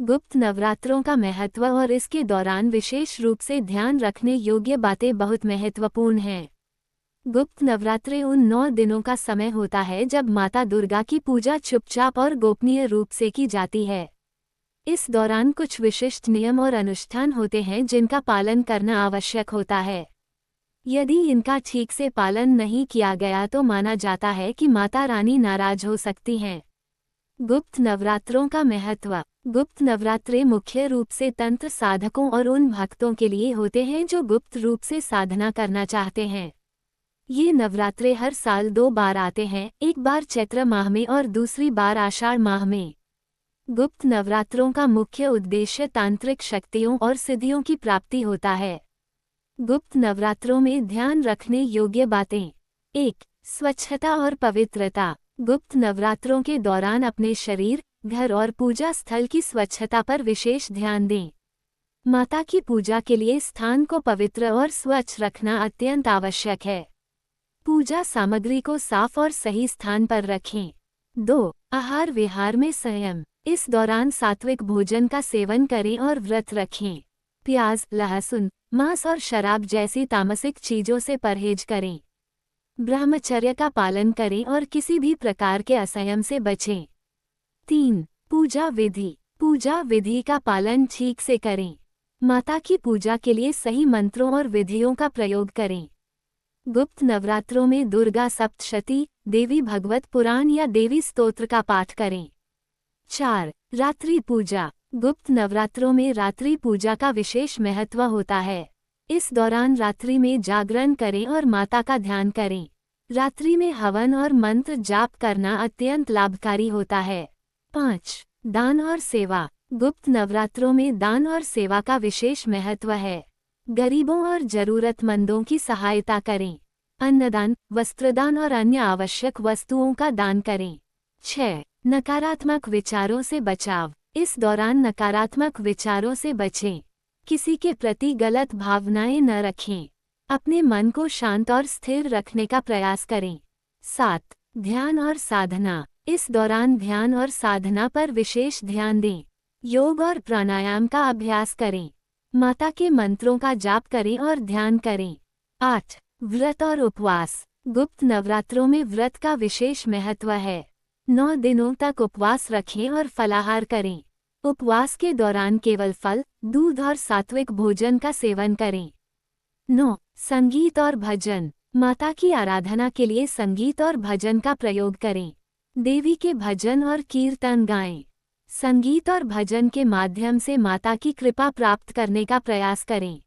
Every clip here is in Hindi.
गुप्त नवरात्रों का महत्व और इसके दौरान विशेष रूप से ध्यान रखने योग्य बातें बहुत महत्वपूर्ण हैं। गुप्त नवरात्रे उन 9 दिनों का समय होता है जब माता दुर्गा की पूजा चुपचाप और गोपनीय रूप से की जाती है। इस दौरान कुछ विशिष्ट नियम और अनुष्ठान होते हैं जिनका पालन करना आवश्यक होता है। यदि इनका ठीक से पालन नहीं किया गया तो माना जाता है कि माता रानी नाराज हो सकती हैं। गुप्त नवरात्रों का महत्व। गुप्त नवरात्रे मुख्य रूप से तंत्र साधकों और उन भक्तों के लिए होते हैं जो गुप्त रूप से साधना करना चाहते हैं। ये नवरात्रे हर साल 2 बार आते हैं, एक बार चैत्र माह में और दूसरी बार आषाढ़ माह में। गुप्त नवरात्रों का मुख्य उद्देश्य तांत्रिक शक्तियों और सिद्धियों की प्राप्ति होता है। गुप्त नवरात्रों में ध्यान रखने योग्य बातें। 1. स्वच्छता और पवित्रता। गुप्त नवरात्रों के दौरान अपने शरीर, घर और पूजा स्थल की स्वच्छता पर विशेष ध्यान दें। माता की पूजा के लिए स्थान को पवित्र और स्वच्छ रखना अत्यंत आवश्यक है। पूजा सामग्री को साफ और सही स्थान पर रखें। 2. आहार विहार में संयम। इस दौरान सात्विक भोजन का सेवन करें और व्रत रखें। प्याज, लहसुन, मांस और शराब जैसी तामसिक चीजों से परहेज करें। ब्रह्मचर्य का पालन करें और किसी भी प्रकार के असंयम से बचें। 3. पूजा विधि। पूजा विधि का पालन ठीक से करें। माता की पूजा के लिए सही मंत्रों और विधियों का प्रयोग करें। गुप्त नवरात्रों में दुर्गा सप्तशती, देवी भगवत पुराण या देवी स्तोत्र का पाठ करें। 4. रात्रि पूजा। गुप्त नवरात्रों में रात्रि पूजा का विशेष महत्व होता है। इस दौरान रात्रि में जागरण करें और माता का ध्यान करें। रात्रि में हवन और मंत्र जाप करना अत्यंत लाभकारी होता है। 5. दान और सेवा। गुप्त नवरात्रों में दान और सेवा का विशेष महत्व है। गरीबों और जरूरतमंदों की सहायता करें। अन्नदान, वस्त्रदान और अन्य आवश्यक वस्तुओं का दान करें। 6. नकारात्मक विचारों से बचाव। इस दौरान नकारात्मक विचारों से बचें। किसी के प्रति गलत भावनाएं न रखें। अपने मन को शांत और स्थिर रखने का प्रयास करें। 7. ध्यान और साधना। इस दौरान ध्यान और साधना पर विशेष ध्यान दें। योग और प्राणायाम का अभ्यास करें। माता के मंत्रों का जाप करें और ध्यान करें। 8. व्रत और उपवास। गुप्त नवरात्रों में व्रत का विशेष महत्व है। 9 दिनों तक उपवास रखें और फलाहार करें। उपवास के दौरान केवल फल, दूध और सात्विक भोजन का सेवन करें। 9. संगीत और भजन। माता की आराधना के लिए संगीत और भजन का प्रयोग करें। देवी के भजन और कीर्तन गाएं। संगीत और भजन के माध्यम से माता की कृपा प्राप्त करने का प्रयास करें।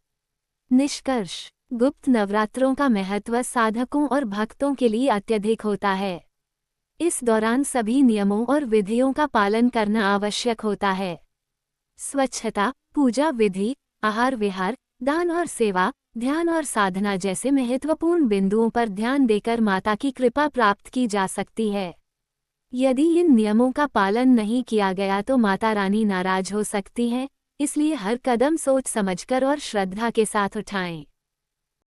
निष्कर्ष। गुप्त नवरात्रों का महत्व साधकों और भक्तों के लिए अत्यधिक होता है। इस दौरान सभी नियमों और विधियों का पालन करना आवश्यक होता है। स्वच्छता, पूजा विधि, आहार विहार, दान और सेवा, ध्यान और साधना जैसे महत्वपूर्ण बिंदुओं पर ध्यान देकर माता की कृपा प्राप्त की जा सकती है। यदि इन नियमों का पालन नहीं किया गया तो माता रानी नाराज हो सकती हैं, इसलिए हर कदम सोच समझकर और श्रद्धा के साथ उठाएं।